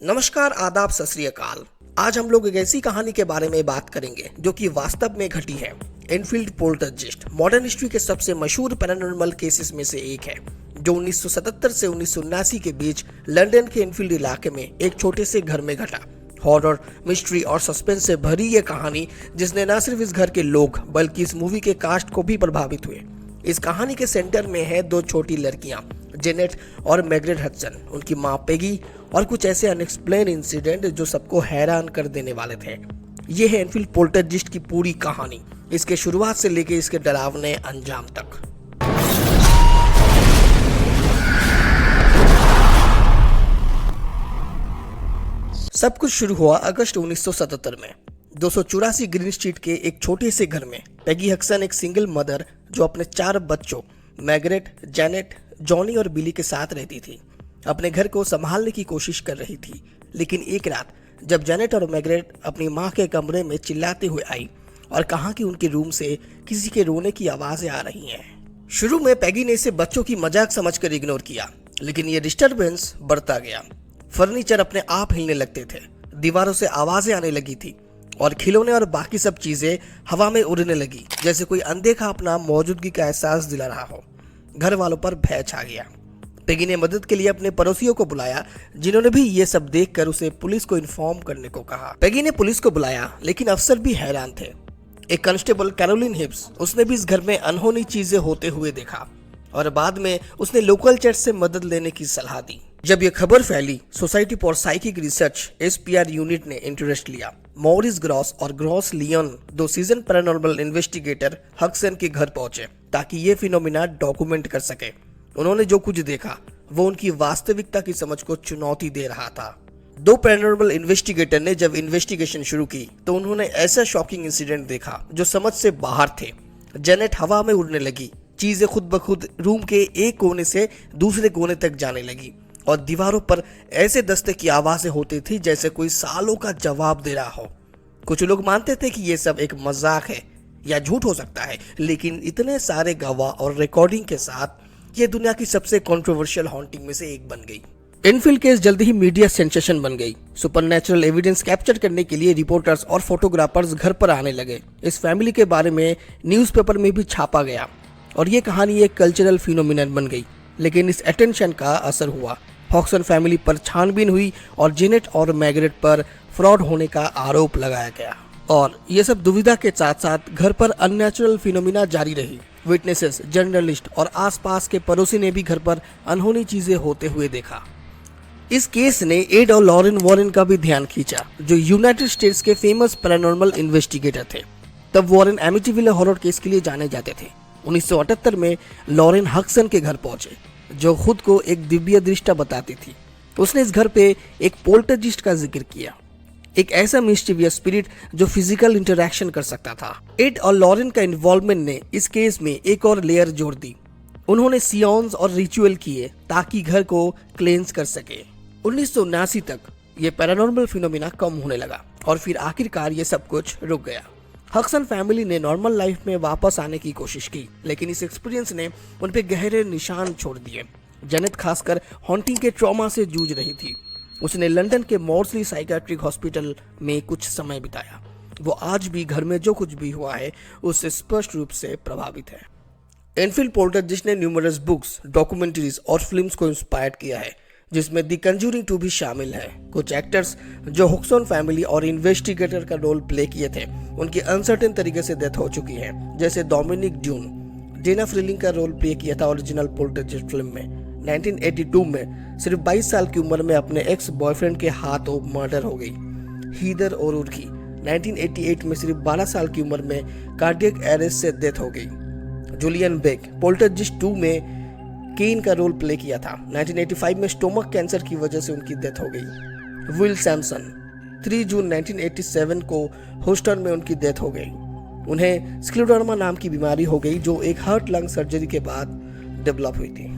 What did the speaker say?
नमस्कार, आदाब, सत श्री अकाल। आज हम लोग एक ऐसी कहानी के बारे में बात करेंगे जो कि वास्तव में घटी है। एनफील्ड पोल्टरजिस्ट मॉडर्न हिस्ट्री के सबसे मशहूर पैरानॉर्मल केसेस में से एक है, जो 1977 से 1979 के बीच लंदन के एनफील्ड इलाके में एक छोटे से घर में घटा। हॉरर, मिस्ट्री और सस्पेंस से भरी ये कहानी जिसने न सिर्फ इस घर के लोग बल्कि इस मूवी के कास्ट को भी प्रभावित हुए। इस कहानी के सेंटर में है दो छोटी लड़कियां, जेनेट और मैग्रेट हडसन, उनकी माँ पेगी और कुछ ऐसे अनएक्सप्लेन इंसिडेंट जो सबको हैरान कर देने वाले थे। ये है एनफील्ड पोल्टरजिस्ट की पूरी कहानी, इसके शुरुआत से लेकर इसके डरावने अंजाम तक। सब कुछ शुरू हुआ अगस्त 1977 में 284 ग्रीन स्ट्रीट के एक छोटे से घर में। पेगी हडसन एक सिंगल मदर जो अपने 4 बच्चों मैग्रेट, जेनेट, जॉनी और बिली के साथ रहती थी, अपने घर को संभालने की कोशिश कर रही थी। लेकिन एक रात जब जेनेट और मैग्रेट अपनी मां के कमरे में चिल्लाते हुए आई और कहा कि उनके रूम से किसी के रोने की आवाजें आ रही हैं। शुरू में पेगी ने इसे बच्चों की मजाक समझकर इग्नोर किया, लेकिन ये डिस्टरबेंस बढ़ता गया। फर्नीचर अपने आप हिलने लगते थे, दीवारों से आवाजें आने लगी थी और खिलौने और बाकी सब चीजें हवा में उड़ने लगी, जैसे कोई अनदेखा अपना मौजूदगी का एहसास दिला रहा हो। घर वालों पर भय छा गया। पेगी ने मदद के लिए अपने पड़ोसियों को बुलाया, जिन्होंने भी ये सब देखकर उसे पुलिस को इन्फॉर्म करने को कहा। पेगी ने पुलिस को बुलाया, लेकिन अफसर भी हैरान थे। एक कांस्टेबल कैरोलिन हिब्स, उसने भी इस घर में अनहोनी चीजें होते हुए देखा और बाद में उसने लोकल चर्च से मदद लेने की सलाह दी। जब यह खबर फैली, society for psychic research (SPR) unit ने इंटरेस्ट लिया। मॉरिस ग्रॉस और Grosse Lyon, 2 season paranormal investigator, Hudson के घर पहुंचे ताकि ये फिनोमिना डॉक्यूमेंट कर सके। उन्होंने जो कुछ देखा वो उनकी वास्तविकता की समझ को चुनौती दे रहा था। 2 पैरानॉर्मल इन्वेस्टिगेटर ने जब इन्वेस्टिगेशन शुरू की तो उन्होंने ऐसा शॉकिंग इंसिडेंट देखा जो समझ से बाहर थे। जेनेट हवा में उड़ने लगी, चीजें खुद ब खुद रूम के एक कोने से दूसरे कोने तक जाने लगी और दीवारों पर ऐसे दस्ते की आवाजें होती थी जैसे कोई सालों का जवाब दे रहा हो। कुछ लोग मानते थे कि ये सब एक मजाक है या झूठ हो सकता है, लेकिन इतने सारे गवाह और रिकॉर्डिंग के साथ ये दुनिया की सबसे कंट्रोवर्शियल हॉन्टिंग में से एक बन गई। एनफील्ड केस जल्द ही मीडिया सेंसेशन बन गई। सुपरनैचुरल एविडेंस कैप्चर करने के लिए रिपोर्टर्स और फोटोग्राफर्स घर पर आने लगे। इस फैमिली के बारे में न्यूज़पेपर में भी छापा गया और ये कहानी एक कल्चरल फिनोमिनन बन गई। लेकिन इस अटेंशन का असर हुआ। हडसन फैमिली पर छानबीन हुई और जेनेट और मैग्रेट पर फ्रॉड होने का आरोप लगाया गया। और ये सब दुविधा के साथ साथ घर पर अननेचुरल फिनोमिना जारी रही। विटनेसेस, जर्नलिस्ट और आसपास के पड़ोसी ने भी घर पर अनहोनी चीजें होते हुए देखा। इस केस ने एड और लॉरेन वॉरेन का भी ध्यान खींचा, जो यूनाइटेड स्टेट्स के फेमस पैरानॉर्मल इन्वेस्टिगेटर थे। तब वॉरेन एमिटीविले हॉरर केस के लिए जाने जाते थे। 1978 में लॉरेन हडसन के घर पहुंचे, जो खुद को एक दिव्य दृष्टा बताती थी। उसने इस घर पे एक पोल्टरजिस्ट का जिक्र किया, एक ऐसा मिस्टीरियस स्पिरिट जो फिजिकल इंटरैक्शन कर सकता था। एड और लॉरेन का इन्वॉल्वमेंट ने इस केस में एक और लेयर जोड़ दी। उन्होंने सियोन्स और रिचुअल किए ताकि घर को क्लेंस कर सके। 1979 तक ये पैरानॉर्मल फिनोमिना कम होने लगा और फिर आखिरकार ये सब कुछ रुक गया। हडसन फैमिली ने नॉर्मल लाइफ में वापस आने की कोशिश की, लेकिन इस एक्सपीरियंस ने उन पे गहरे निशान छोड़ दिए। जेनेट खासकर हॉन्टिंग के ट्रॉमा से जूझ रही थी। उसने लंदन के मॉर्सली साइकियाट्रिक हॉस्पिटल में कुछ समय बिताया। वो आज भी घर में जो कुछ भी हुआ है उससे स्पष्ट रूप से प्रभावित है। एनफील्ड पोल्टरजिस्ट ने न्यूमरस बुक्स, डॉक्यूमेंट्रीज और फिल्म्स को इंस्पायर किया है, जिसमें द कंजूरिंग 2 भी शामिल है। कुछ एक्टर्स जो हडसन फैमिली और इन्वेस्टिगेटर का रोल प्ले किए थे, उनकी अनसर्टेन तरीके से डेथ हो चुकी है, जैसे डोमिनिक ड्यून। डेना फ्रीलिंग का रोल प्ले किया था ओरिजिनल पोल्टरजिस्ट फिल्म में। 1982 में सिर्फ 22 साल की उम्र में अपने एक्स बॉयफ्रेंड के हाथों मर्डर हो गई। हीदर ओरुर की 1988 में सिर्फ 12 साल की उम्र में कार्डियक अरेस्ट से डेथ हो गई। जूलियन बेक पोल्टरजिस्ट 2 में केन का रोल प्ले किया था। 1985 में स्टोमक कैंसर की वजह से उनकी डेथ हो गई। विल सैमसन 3 जून 1987 को ह्यूस्टन में उनकी डेथ हो गई। उन्हें स्क्लेरोडर्मा नाम की बीमारी हो गई, जो एक हार्ट लंग सर्जरी के बाद डेवलप हुई थी।